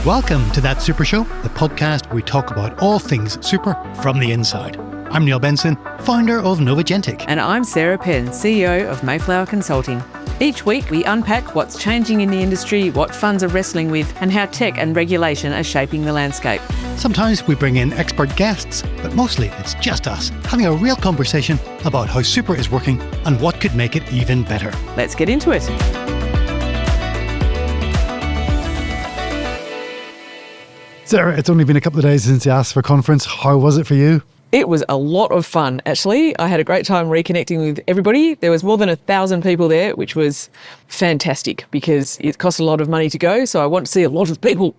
Welcome to That Super Show, the podcast where we talk about all things super from the inside. I'm Neil Benson, founder of Novagentic. And I'm Sarah Penn, CEO of Mayflower Consulting. Each week we unpack what's changing in the industry, what funds are wrestling with, and how tech and regulation are shaping the landscape. Sometimes we bring in expert guests, but mostly it's just us having a real conversation about how super is working and what could make it even better. Let's get into it. Sarah, it's only been a couple of days since the ASFA Conference. How was it for you? It was a lot of fun, actually. I had a great time reconnecting with everybody. There was more than 1,000 people there, which was fantastic because it cost a lot of money to go. So I want to see a lot of people.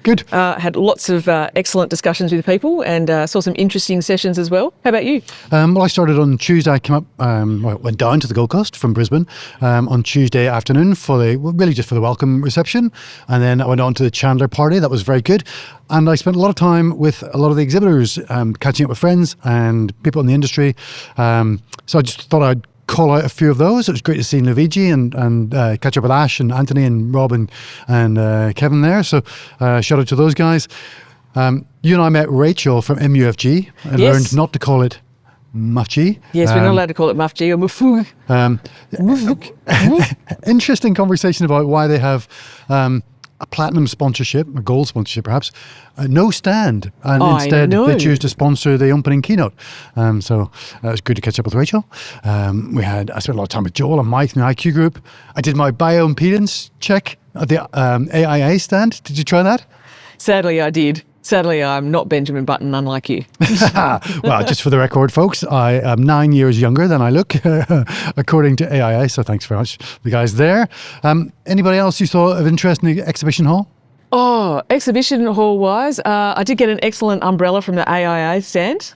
Good. Had lots of excellent discussions with people and saw some interesting sessions as well. How about you? Well, I started on Tuesday. I came up, went down to the Gold Coast from Brisbane on Tuesday afternoon just for the welcome reception. And then I went on to the Chandler party. That was very good. And I spent a lot of time with a lot of the exhibitors, catching up with friends and people in the industry. So I just thought I'd call out a few of those. It was great to see Luigi and catch up with Ash and Anthony and Rob and Kevin there. So shout out to those guys. You and I met Rachel from MUFG and learned not to call it MUFG. Yes, we're not allowed to call it MUFG or MUFG. Interesting conversation about why they have a platinum sponsorship, a gold sponsorship perhaps, no stand, and instead they choose to sponsor the opening keynote. So it was good to catch up with Rachel. I spent a lot of time with Joel and Mike in the IQ group. I did my bioimpedance check at the AIA stand. Did you try that? Sadly, I did. Sadly, I'm not Benjamin Button, unlike you. Well, just for the record, folks, I am 9 years younger than I look, according to AIA, so thanks very much, the guys there. Anybody else you saw of interest in the exhibition hall? Oh, exhibition hall-wise, I did get an excellent umbrella from the AIA stand.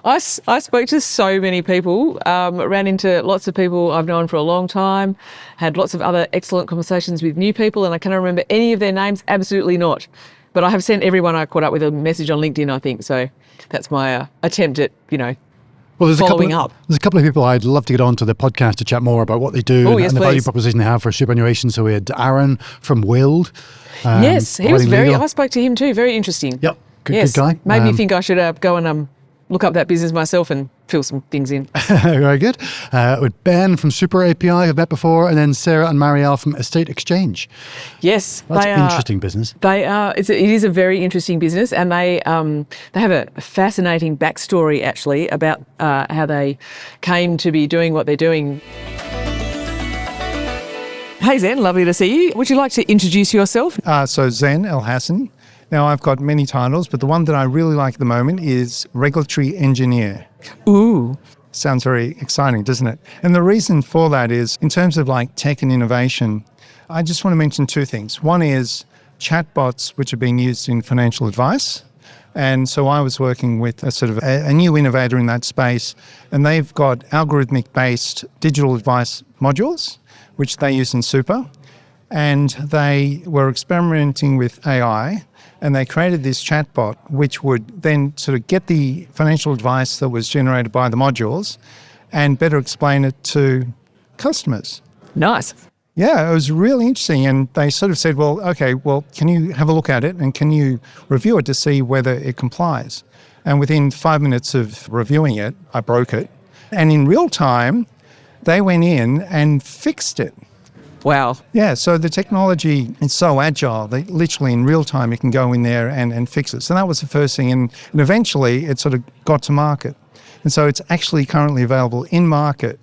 I spoke to so many people, ran into lots of people I've known for a long time, had lots of other excellent conversations with new people, and I can't remember any of their names, absolutely not. But I have sent everyone I caught up with a message on LinkedIn, I think. So that's my attempt at, following up. There's a couple of people I'd love to get onto the podcast to chat more about what they do and the value proposition they have for superannuation. So we had Aaron from Wild. Yes, he was I spoke to him too. Very interesting. Yep, good guy. Made me think I should go and look up that business myself and fill some things in. Very good. With Ben from Super API, I've met before, and then Sarah and Marielle from Estate Exchange. Yes. That's an interesting business. They are. It is a very interesting business, and they have a fascinating backstory, actually, about how they came to be doing what they're doing. Hey, Zen, lovely to see you. Would you like to introduce yourself? So Zein el Hassan. Now, I've got many titles, but the one that I really like at the moment is Regulatory Engineer. Ooh. Sounds very exciting, doesn't it? And the reason for that is, in terms of like tech and innovation, I just want to mention two things. One is chatbots, which are being used in financial advice. And so I was working with a new innovator in that space, and they've got algorithmic-based digital advice modules, which they use in Super. And they were experimenting with AI, and they created this chatbot, which would then sort of get the financial advice that was generated by the modules and better explain it to customers. Nice. Yeah, it was really interesting. And they sort of said, can you have a look at it and can you review it to see whether it complies? And within 5 minutes of reviewing it, I broke it. And in real time, they went in and fixed it. Wow. Yeah, so the technology is so agile that literally in real time you can go in there and fix it. So that was the first thing. And eventually it sort of got to market. And so it's actually currently available in market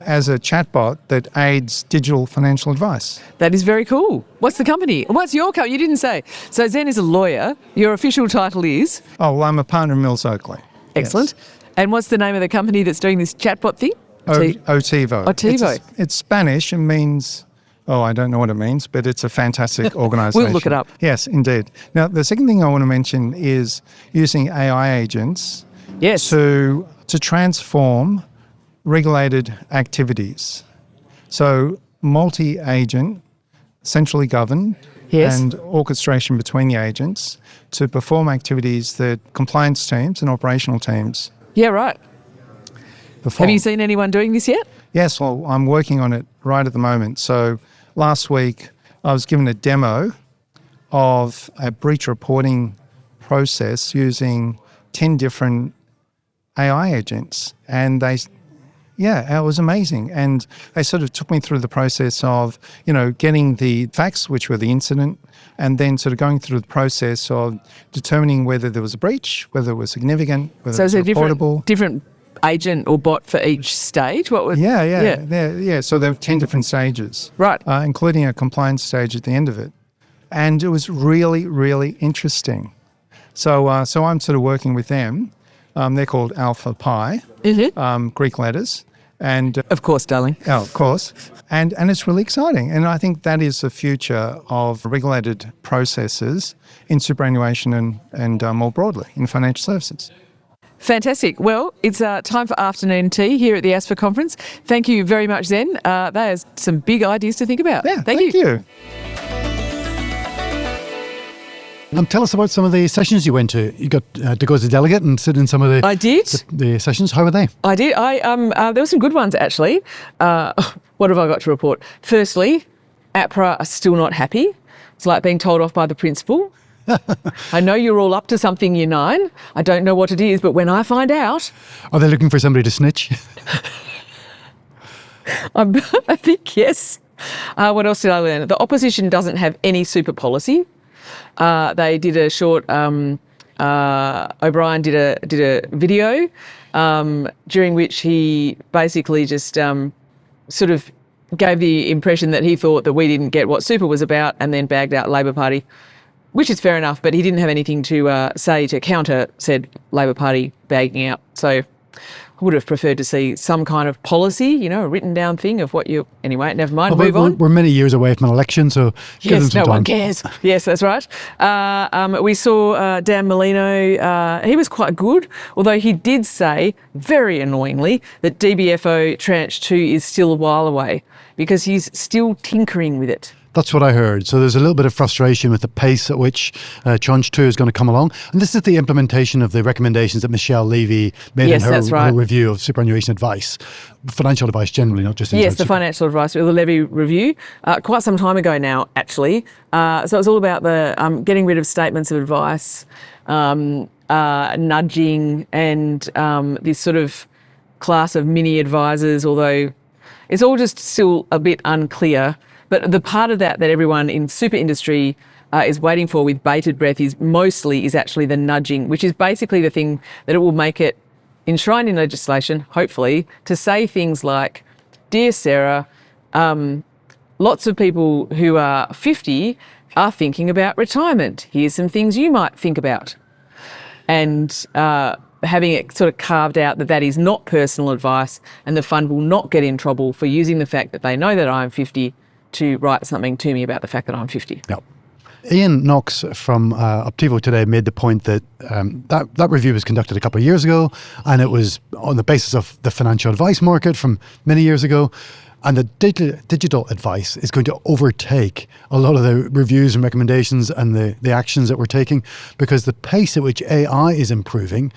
as a chatbot that aids digital financial advice. That is very cool. What's the company? What's your company? You didn't say. So Zen is a lawyer. Your official title is? Oh, well, I'm a partner in Mills Oakley. Excellent. Yes. And what's the name of the company that's doing this chatbot thing? Otivo. Otivo. It's Spanish. It means... I don't know what it means, but it's a fantastic organisation. We'll look it up. Yes, indeed. Now, the second thing I want to mention is using AI agents to transform regulated activities. So multi-agent, centrally governed, and orchestration between the agents to perform activities that compliance teams and operational teams perform. Have you seen anyone doing this yet? Yes, well, I'm working on it right at the moment. So last week I was given a demo of a breach reporting process using 10 different AI agents. And it was amazing. And they sort of took me through the process of, getting the facts, which were the incident, and then sort of going through the process of determining whether there was a breach, whether it was significant, whether it was reportable. Different agent or bot for each stage? What would? Yeah. So there were 10 different stages, right? Including a compliance stage at the end of it, and it was really, really interesting. So I'm sort of working with them. They're called Alpha Pi, Greek letters, and of course, darling. Oh, of course, and it's really exciting, and I think that is the future of regulated processes in superannuation and more broadly in financial services. Fantastic. Well, it's time for afternoon tea here at the ASFA Conference. Thank you very much, Zen. That is some big ideas to think about. Yeah, thank you. Tell us about some of the sessions you went to. You got to go as a delegate and sit in some of the I did. The sessions. How were they? I did. There were some good ones, actually. What have I got to report? Firstly, APRA are still not happy. It's like being told off by the principal. I know you're all up to something, Year 9. I don't know what it is, but when I find out... Are they looking for somebody to snitch? I think yes. What else did I learn? The opposition doesn't have any super policy. They did a short... O'Brien did a video during which he basically just sort of gave the impression that he thought that we didn't get what super was about and then bagged out Labor Party. Which is fair enough, but he didn't have anything to say to counter said Labor Party bagging out. So I would have preferred to see some kind of policy, a written down thing of what you... Anyway, never mind, move on. We're many years away from an election, so give them some time. No one cares. Yes, that's right. We saw Dan Molino. He was quite good, although he did say, very annoyingly, that DBFO Tranche 2 is still a while away because he's still tinkering with it. That's what I heard. So there's a little bit of frustration with the pace at which Tranche 2 is going to come along. And this is the implementation of the recommendations that Michelle Levy made in her review of superannuation advice, financial advice generally, not just... Yes, the financial advice, the Levy review, quite some time ago now, actually. So it's all about the getting rid of statements of advice, nudging, and this sort of class of mini advisors, although it's all just still a bit unclear. But the part of that everyone in super industry is waiting for with bated breath is actually the nudging, which is basically the thing that it will make it enshrined in legislation, hopefully, to say things like, "Dear Sarah, lots of people who are 50 are thinking about retirement. Here's some things you might think about." And having it sort of carved out that is not personal advice and the fund will not get in trouble for using the fact that they know that I'm 50 to write something to me about the fact that I'm 50. Yep. Ian Knox from Optivo today made the point that that review was conducted a couple of years ago, and it was on the basis of the financial advice market from many years ago, and the digital advice is going to overtake a lot of the reviews and recommendations and the actions that we're taking, because the pace at which AI is improving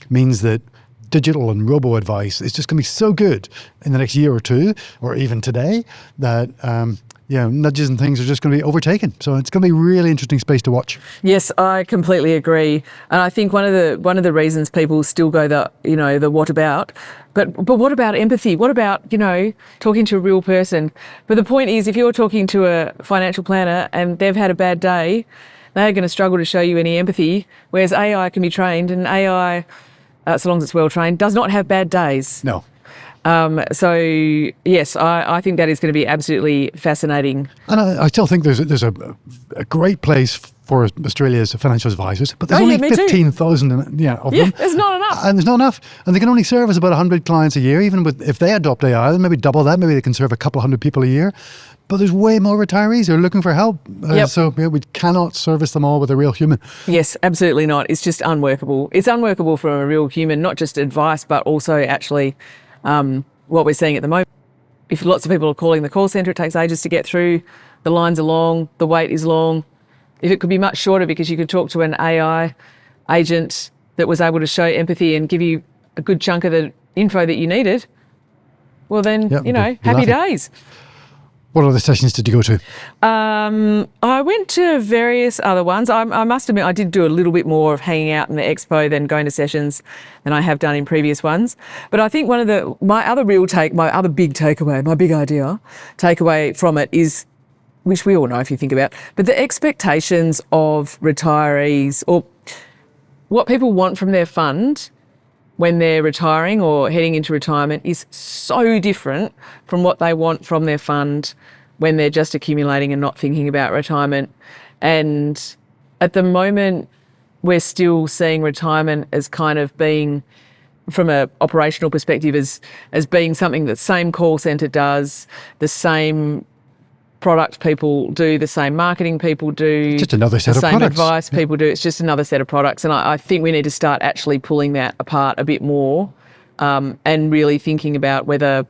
means that digital and robo advice is just going to be so good in the next year or two, or even today, that nudges and things are just going to be overtaken. So it's going to be a really interesting space to watch. Yes, I completely agree, and I think one of the reasons people still go the what about, but what about empathy? What about talking to a real person? But the point is, if you're talking to a financial planner and they've had a bad day, they're going to struggle to show you any empathy. Whereas AI can be trained, and AI, so long as it's well trained, does not have bad days. No. So yes, I think that is going to be absolutely fascinating. And I still think there's a great place for Australia's financial advisors, but there's only 15,000 of them. There's not enough. And there's not enough. And they can only service about 100 clients a year. Even if they adopt AI, then maybe double that. Maybe they can serve a couple of hundred people a year. But there's way more retirees who are looking for help. So we cannot service them all with a real human. Yes, absolutely not. It's just unworkable. It's unworkable for a real human, not just advice, but also actually what we're seeing at the moment. If lots of people are calling the call centre, it takes ages to get through. The lines are long, the wait is long. If it could be much shorter because you could talk to an AI agent that was able to show empathy and give you a good chunk of the info that you needed, well then, happy days. What other sessions did you go to? I went to various other ones. I must admit, I did do a little bit more of hanging out in the expo than going to sessions than I have done in previous ones. But I think my other big takeaway, my big idea takeaway from it is, which we all know if you think about, but the expectations of retirees or what people want from their fund when they're retiring or heading into retirement is so different from what they want from their fund when they're just accumulating and not thinking about retirement. And at the moment, we're still seeing retirement as kind of being, from an operational perspective, as being something that the same call centre does, the same product people do, the same marketing people do. It's just another set of products. The same advice people do. It's just another set of products. And I think we need to start actually pulling that apart a bit more and really thinking about whether,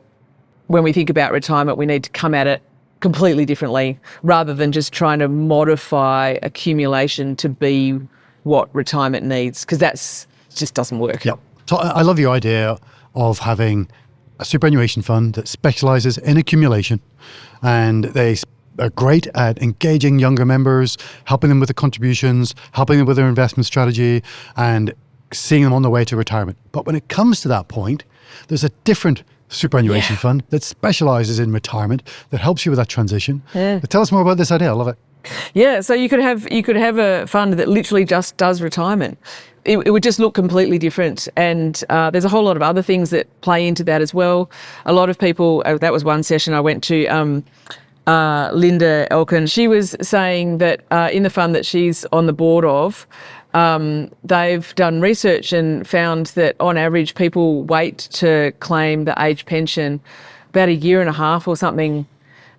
when we think about retirement, we need to come at it completely differently rather than just trying to modify accumulation to be what retirement needs, because it just doesn't work. Yeah. So I love your idea of having a superannuation fund that specialises in accumulation, and they are great at engaging younger members, helping them with the contributions, helping them with their investment strategy, and seeing them on their way to retirement. But when it comes to that point, there's a different superannuation fund that specialises in retirement that helps you with that transition. Yeah. But tell us more about this idea. I love it. Yeah, so you could have a fund that literally just does retirement. It would just look completely different. And there's a whole lot of other things that play into that as well. A lot of people, that was one session I went to, Linda Elkin, she was saying that in the fund that she's on the board of, they've done research and found that on average people wait to claim the age pension about a year and a half or something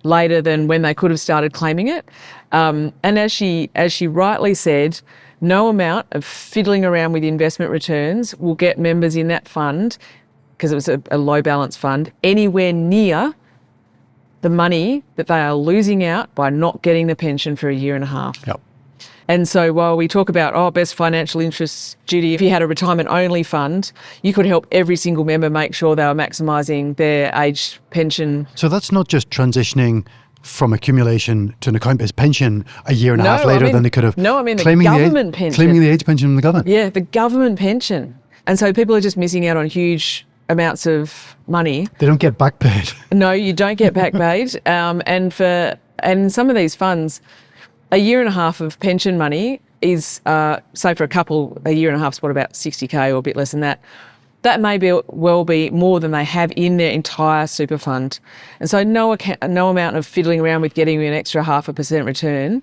later than when they could have started claiming it. And as she rightly said, no amount of fiddling around with investment returns will get members in that fund, because it was a low balance fund, anywhere near the money that they are losing out by not getting the pension for a year and a half. Yep. And so while we talk about, best financial interests duty, if you had a retirement only fund, you could help every single member make sure they were maximising their age pension. So that's not just transitioning from accumulation to an account-based pension a year and a half later than they could have. No, I mean the government pension. Claiming the age pension from the government. Yeah, the government pension. And so people are just missing out on huge amounts of money. They don't get back paid. No, you don't get back paid. And some of these funds, a year and a half of pension money is, say for a year and a half is about 60K or a bit less than that. That may well be more than they have in their entire super fund. And so no amount of fiddling around with getting you an extra 0.5% return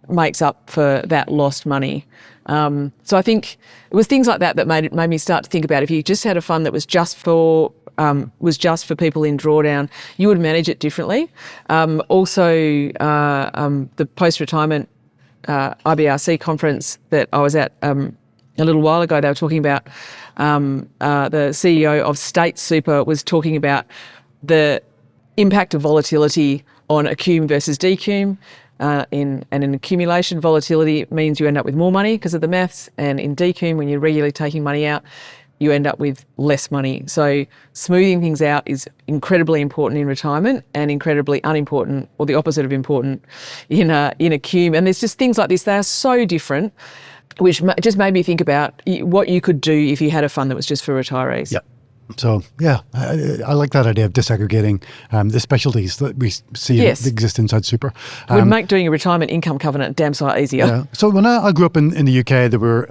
makes up for that lost money. So I think it was things like that made me start to think about, if you just had a fund that was just for people in drawdown, you would manage it differently. Also, the post-retirement IBRC conference that I was at a little while ago, they were talking about, the CEO of State Super was talking about the impact of volatility on accum versus decum. In accumulation, volatility means you end up with more money because of the maths, and in decum, when you're regularly taking money out, you end up with less money. So smoothing things out is incredibly important in retirement and incredibly unimportant, or the opposite of important, in accum. And there's just things like this. They are so different, which just made me think about what you could do if you had a fund that was just for retirees. Yeah. So, yeah, I like that idea of disaggregating the specialties that we see that exist inside super. It would make doing a retirement income covenant damn sight easier. Yeah. So when I grew up in the UK, there were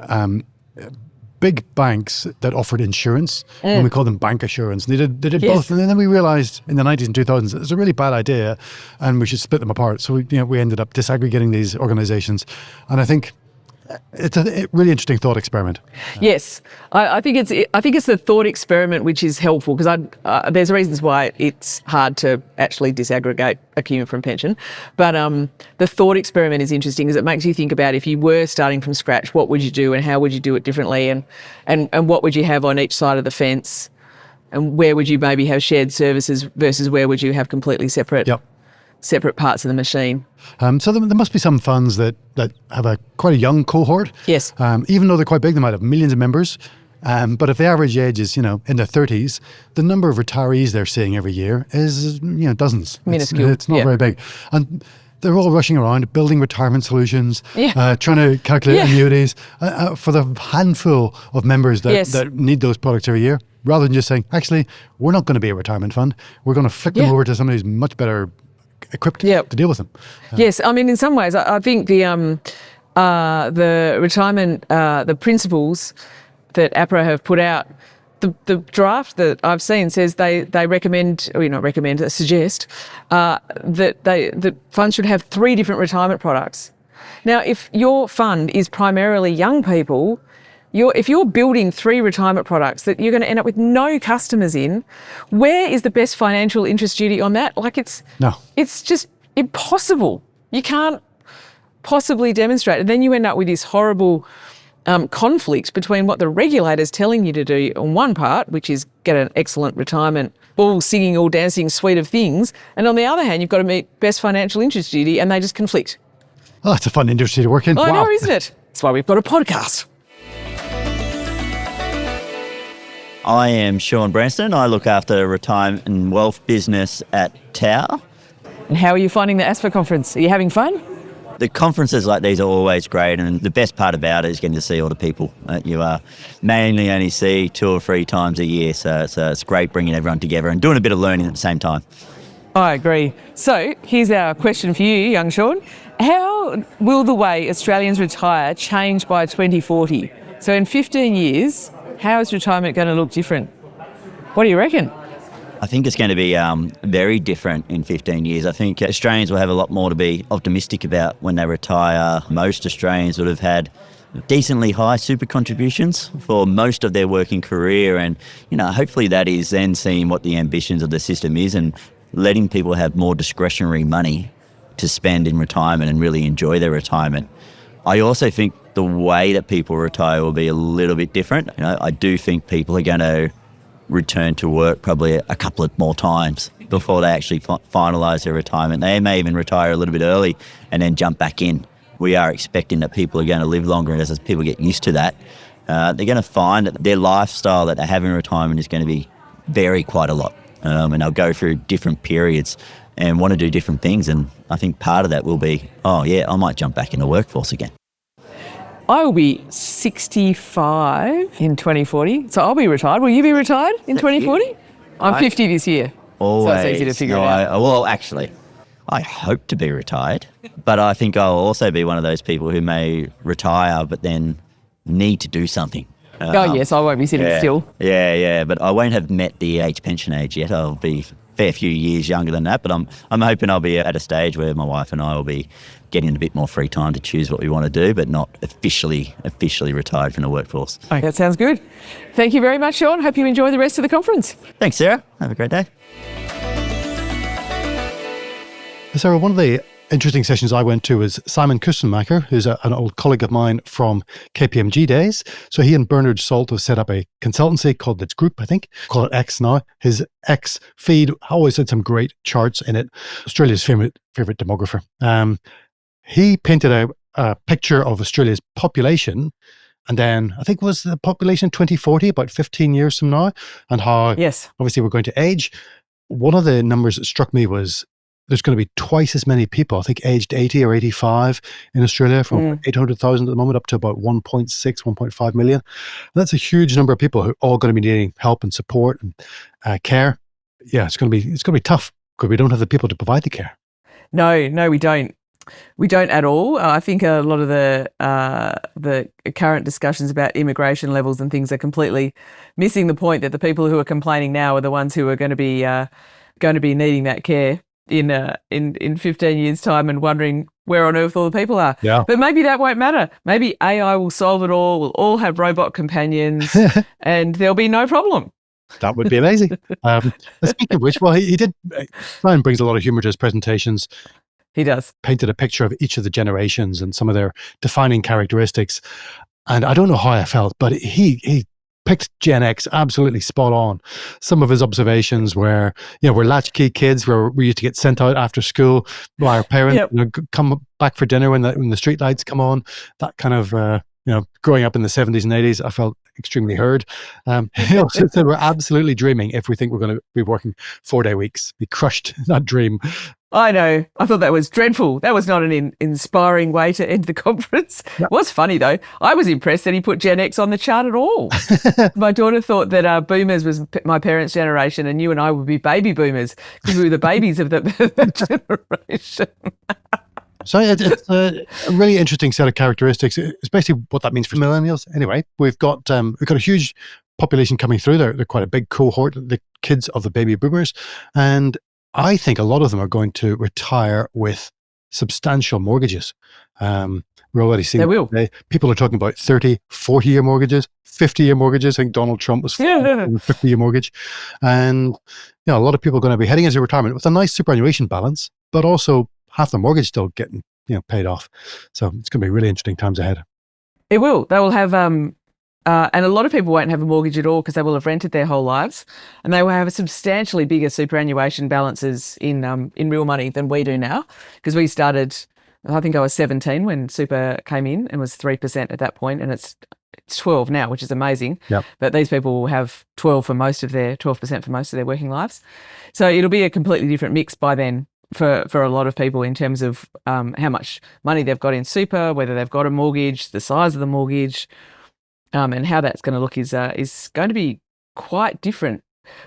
big banks that offered insurance, and we called them bank assurance. They did both, and then we realised in the 90s and 2000s it was a really bad idea, and we should split them apart. So we ended up disaggregating these organisations, and I think it's a really interesting thought experiment. Yes, I think it's the thought experiment which is helpful, because there's reasons why it's hard to actually disaggregate accum from pension, but the thought experiment is interesting because it makes you think about, if you were starting from scratch, what would you do and how would you do it differently, and what would you have on each side of the fence, and where would you maybe have shared services versus where would you have completely separate. Yep. Separate parts of the machine. So there must be some funds that have quite a young cohort. Yes. Even though they're quite big, they might have millions of members. But if the average age is, in their 30s, the number of retirees they're seeing every year is, dozens. Minuscule. It's not very big. And they're all rushing around building retirement solutions, Yeah. trying to calculate annuities for the handful of members that need those products every year, rather than just saying, actually, we're not going to be a retirement fund. We're going to flick them over to somebody who's much better equipped to deal with them. Yes, I mean, in some ways, I think the retirement, the principles that APRA have put out, the draft that I've seen says they recommend, or not recommend, suggest that funds should have 3 different retirement products. Now, if your fund is primarily young people, if you're building 3 retirement products that you're going to end up with no customers in, where is the best financial interest duty on that? Like it's just impossible. You can't possibly demonstrate. And then you end up with this horrible conflict between what the regulator's telling you to do on one part, which is get an excellent retirement, all singing, all dancing suite of things. And on the other hand, you've got to meet best financial interest duty, and they just conflict. Oh, it's a fun industry to work in. I know, isn't it? That's why we've got a podcast. I am Shaun Bransdon. I look after retirement and wealth business at TAL. And how are you finding the ASFA conference? Are you having fun? The conferences like these are always great, and the best part about it is getting to see all the people that you mainly only see 2 or 3 times a year. So it's great bringing everyone together and doing a bit of learning at the same time. I agree. So here's our question for you, young Shaun. How will the way Australians retire change by 2040? So in 15 years, how is retirement going to look different? What do you reckon? I think it's going to be very different in 15 years. I think Australians will have a lot more to be optimistic about when they retire. Most Australians would have had decently high super contributions for most of their working career, and hopefully that is then seeing what the ambitions of the system is and letting people have more discretionary money to spend in retirement and really enjoy their retirement. I also think the way that people retire will be a little bit different. I do think people are going to return to work probably a couple of more times before they actually finalise their retirement. They may even retire a little bit early and then jump back in. We are expecting that people are going to live longer, and as people get used to that, they're going to find that their lifestyle that they have in retirement is going to vary quite a lot, and they'll go through different periods and want to do different things. And I think part of that will be, I might jump back in the workforce again. I will be 65 in 2040, so I'll be retired. Will you be retired in 2040? I'm 50 this year, always, so it's easy to figure it out. Well, actually, I hope to be retired, but I think I'll also be one of those people who may retire but then need to do something. Yes, I won't be sitting still. Yeah, but I won't have met the pension age yet. I'll be a fair few years younger than that, but I'm hoping I'll be at a stage where my wife and I will be getting a bit more free time to choose what we want to do, but not officially retired from the workforce. Okay, that sounds good. Thank you very much, Shaun. Hope you enjoy the rest of the conference. Thanks, Sarah. Have a great day. Sarah, one of the interesting sessions I went to was Simon Kustenmacher, who's an old colleague of mine from KPMG days. So he and Bernard Salt have set up a consultancy called its Group, I think, call it X now. His X feed always had some great charts in it. Australia's favorite demographer. He painted a picture of Australia's population, and then I think was the population 2040, about 15 years from now, and how obviously we're going to age. One of the numbers that struck me was there's going to be twice as many people, I think aged 80 or 85 in Australia, from 800,000 at the moment up to about 1.6, 1.5 million. And that's a huge number of people who are all going to be needing help and support and care. Yeah, it's going to be tough because we don't have the people to provide the care. No, we don't. We don't at all. I think a lot of the current discussions about immigration levels and things are completely missing the point that the people who are complaining now are the ones who are going to be needing that care in 15 years' time and wondering where on earth all the people are. Yeah. But maybe that won't matter. Maybe AI will solve it all. We'll all have robot companions and there'll be no problem. That would be amazing. Speaking of which, well, he did. Ryan brings a lot of humour to his presentations. He does. Painted a picture of each of the generations and some of their defining characteristics. And I don't know how I felt, but he picked Gen X absolutely spot on. Some of his observations were, we're latchkey kids where we used to get sent out after school by our parents, come back for dinner when the street lights come on. That kind of, growing up in the 70s and 80s, I felt extremely heard. He also said we're absolutely dreaming if we think we're going to be working 4-day weeks. He crushed that dream. I know. I thought that was dreadful. That was not an inspiring way to end the conference. Yeah. It was funny, though. I was impressed that he put Gen X on the chart at all. My daughter thought that boomers was my parents' generation and you and I would be baby boomers because we were the babies of that generation. So it's a really interesting set of characteristics, especially what that means for millennials. Anyway, we've got a huge population coming through. They're quite a big cohort, the kids of the baby boomers. And I think a lot of them are going to retire with substantial mortgages. We're already seeing they will. People are talking about 30, 40-year mortgages, 50-year mortgages. I think Donald Trump was 50-year mortgage. And a lot of people are going to be heading into retirement with a nice superannuation balance, but also half the mortgage still getting paid off. So it's going to be really interesting times ahead. It will. They will have... and a lot of people won't have a mortgage at all because they will have rented their whole lives, and they will have substantially bigger superannuation balances in real money than we do now. Because we started, I think I was 17 when super came in and was 3% at that point, and it's 12 now, which is amazing. Yep. But these people will have 12% for most of their working lives. So it'll be a completely different mix by then for a lot of people in terms of how much money they've got in super, whether they've got a mortgage, the size of the mortgage. And how that's going to look is going to be quite different,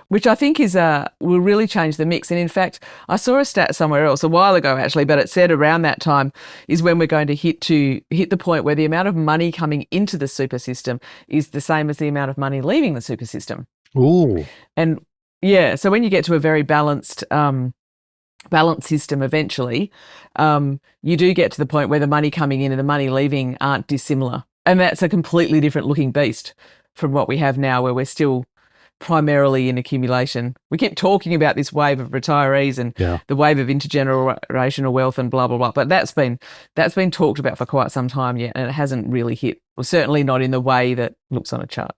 which I think will really change the mix. And in fact, I saw a stat somewhere else a while ago actually, but it said around that time is when we're going to hit the point where the amount of money coming into the super system is the same as the amount of money leaving the super system. Ooh. And so when you get to a very balanced system eventually, you do get to the point where the money coming in and the money leaving aren't dissimilar. And that's a completely different looking beast from what we have now, where we're still primarily in accumulation. We keep talking about this wave of retirees and the wave of intergenerational wealth and blah, blah, blah. But that's been talked about for quite some time yet, and it hasn't really hit, well, certainly not in the way that looks on a chart.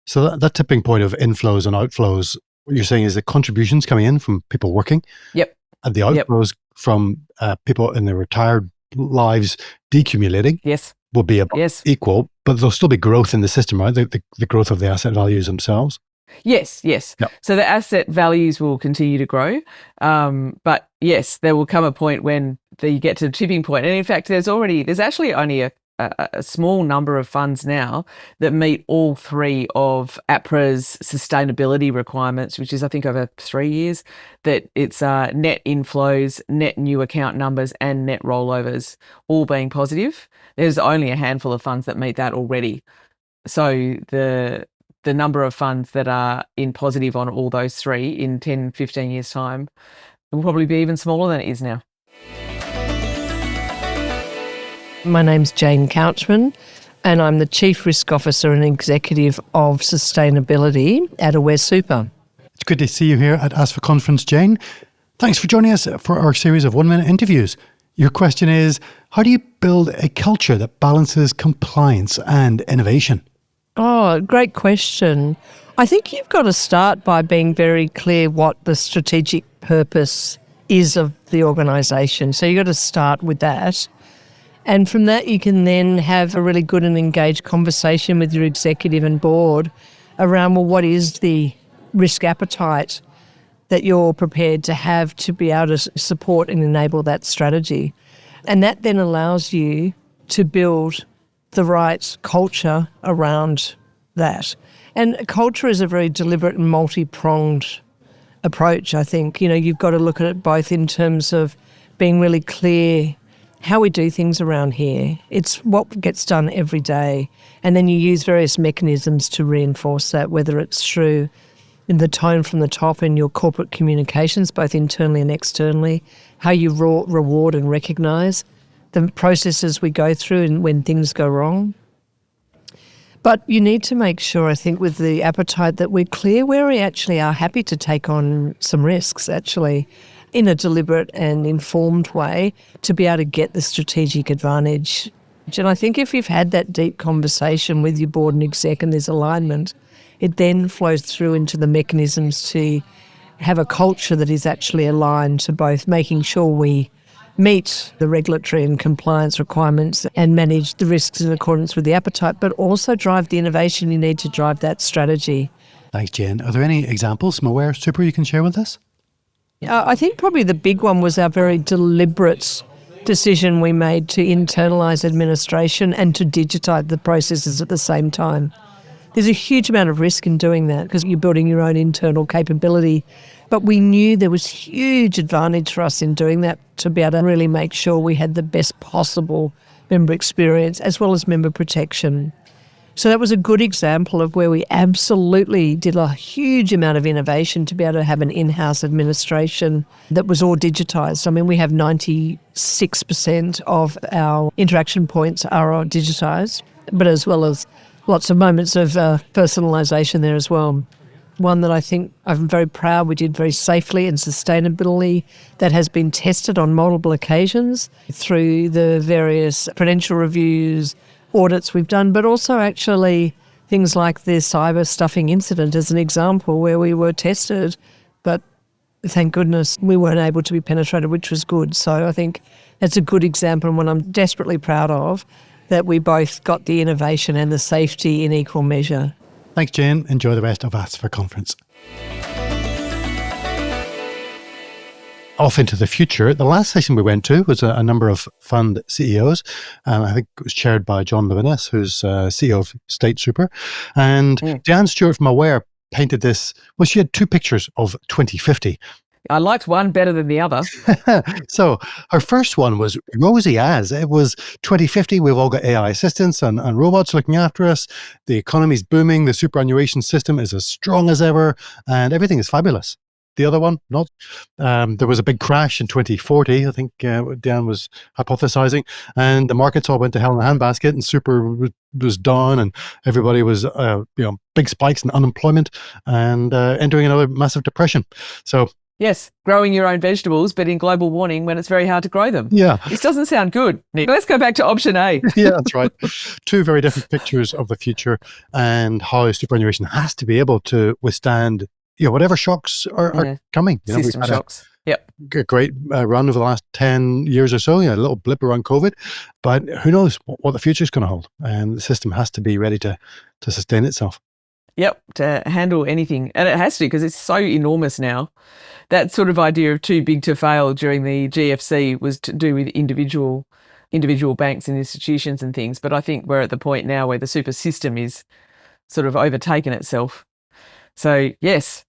So that tipping point of inflows and outflows, what you're saying is the contributions coming in from people working. Yep. And the outflows from people in their retired lives decumulating. Yes. Will be equal, but there'll still be growth in the system, right? The growth of the asset values themselves. Yes. Yep. So the asset values will continue to grow. But yes, there will come a point when you get to the tipping point. And in fact, there's actually only a small number of funds now that meet all three of APRA's sustainability requirements, which is, I think, over 3 years, that it's net inflows, net new account numbers, and net rollovers all being positive. There's only a handful of funds that meet that already. So the number of funds that are in positive on all those three in 10, 15 years' time will probably be even smaller than it is now. My name's Jane Couchman, and I'm the Chief Risk Officer and Executive of Sustainability at Aware Super. It's good to see you here at ASFA Conference, Jane. Thanks for joining us for our series of 1-minute interviews. Your question is, how do you build a culture that balances compliance and innovation? Oh, great question. I think you've got to start by being very clear what the strategic purpose is of the organisation. So you've got to start with that. And from that, you can then have a really good and engaged conversation with your executive and board around, well, what is the risk appetite that you're prepared to have to be able to support and enable that strategy. And that then allows you to build the right culture around that. And culture is a very deliberate and multi-pronged approach, I think. You've got to look at it both in terms of being really clear how we do things around here. It's what gets done every day. And then you use various mechanisms to reinforce that, whether it's through in the tone from the top in your corporate communications, both internally and externally, how you reward and recognise the processes we go through and when things go wrong. But you need to make sure, I think, with the appetite that we're clear where we actually are happy to take on some risks, actually, in a deliberate and informed way to be able to get the strategic advantage. And I think if you've had that deep conversation with your board and exec and there's alignment, it then flows through into the mechanisms to have a culture that is actually aligned to both making sure we meet the regulatory and compliance requirements and manage the risks in accordance with the appetite, but also drive the innovation you need to drive that strategy. Thanks, Jane. Are there any examples from Aware Super you can share with us? I think probably the big one was our very deliberate decision we made to internalise administration and to digitise the processes at the same time. There's a huge amount of risk in doing that because you're building your own internal capability. But we knew there was huge advantage for us in doing that to be able to really make sure we had the best possible member experience as well as member protection. So that was a good example of where we absolutely did a huge amount of innovation to be able to have an in-house administration that was all digitised. I mean, we have 96% of our interaction points are digitised, but as well as lots of moments of personalisation there as well. One that I think I'm very proud we did very safely and sustainably, that has been tested on multiple occasions through the various prudential reviews, audits we've done, but also actually things like the cyber stuffing incident as an example where we were tested, but thank goodness we weren't able to be penetrated, which was good. So I think that's a good example and one I'm desperately proud of, that we both got the innovation and the safety in equal measure. Thanks, Jane. Enjoy the rest of ASFA Conference. Off into the future, the last session we went to was a number of fund CEOs. I think it was chaired by John Lewiness, who's CEO of State Super. And Diane Stewart from Aware painted this. Well, she had two pictures of 2050. I liked one better than the other. So her first one was rosy as. It was 2050. We've all got AI assistants and robots looking after us. The economy's booming. The superannuation system is as strong as ever. And everything is fabulous. The other one, not. There was a big crash in 2040, I think Dan was hypothesizing. And the markets all went to hell in a handbasket and super was down and everybody was, big spikes in unemployment and entering another massive depression. So yes, growing your own vegetables, but in global warming when it's very hard to grow them. Yeah. This doesn't sound good, Nick. Let's go back to option A. Yeah, that's right. Two very different pictures of the future and how superannuation has to be able to withstand, whatever shocks are coming. System shocks. Yep. A great run over the last 10 years or so, a little blip around COVID, but who knows what the future is going to hold. And the system has to be ready to sustain itself. Yep, to handle anything. And it has to because it's so enormous now. That sort of idea of too big to fail during the GFC was to do with individual banks and institutions and things. But I think we're at the point now where the super system is sort of overtaken itself. So, yes.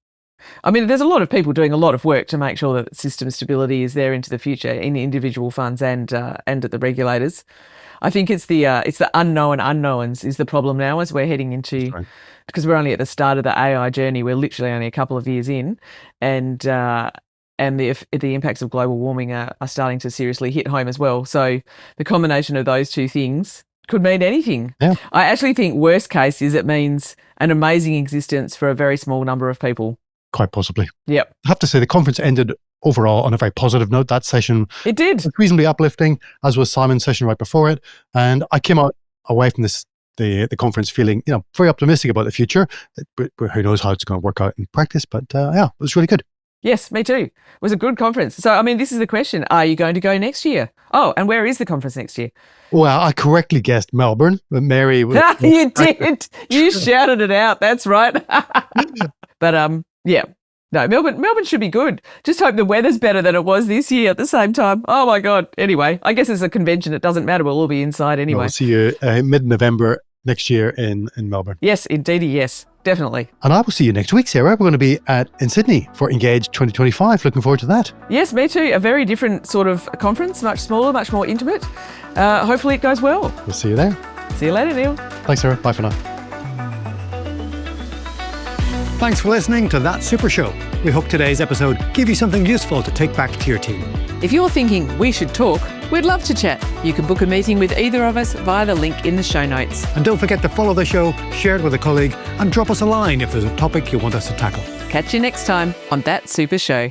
I mean, there's a lot of people doing a lot of work to make sure that system stability is there into the future in individual funds and at the regulators. I think it's the unknown unknowns is the problem now as we're heading into, because we're only at the start of the AI journey. We're literally only a couple of years in, and the impacts of global warming are starting to seriously hit home as well. So the combination of those two things could mean anything. Yeah. I actually think worst case is it means an amazing existence for a very small number of people. Quite possibly. Yep. I have to say the conference ended overall on a very positive note. That session it did was reasonably uplifting, as was Simon's session right before it. And I came away from the conference feeling, very optimistic about the future. But who knows how it's going to work out in practice? But it was really good. Yes, me too. It was a good conference. So, I mean, this is the question. Are you going to go next year? Oh, and where is the conference next year? Well, I correctly guessed Melbourne, but Mary was... You did. You shouted it out. That's right. But, yeah. No, Melbourne should be good. Just hope the weather's better than it was this year at the same time. Oh, my God. Anyway, I guess it's a convention. It doesn't matter. We'll all be inside anyway. We'll see you mid-November next year in Melbourne. Yes, indeedy, yes. Definitely. And I will see you next week, Sarah. We're going to be in Sydney for Engage 2025. Looking forward to that. Yes, me too. A very different sort of conference, much smaller, much more intimate. Hopefully it goes well. We'll see you there. See you later, Neil. Thanks, Sarah. Bye for now. Thanks for listening to That Super Show. We hope today's episode gave you something useful to take back to your team. If you're thinking we should talk, we'd love to chat. You can book a meeting with either of us via the link in the show notes. And don't forget to follow the show, share it with a colleague, and drop us a line if there's a topic you want us to tackle. Catch you next time on That Super Show.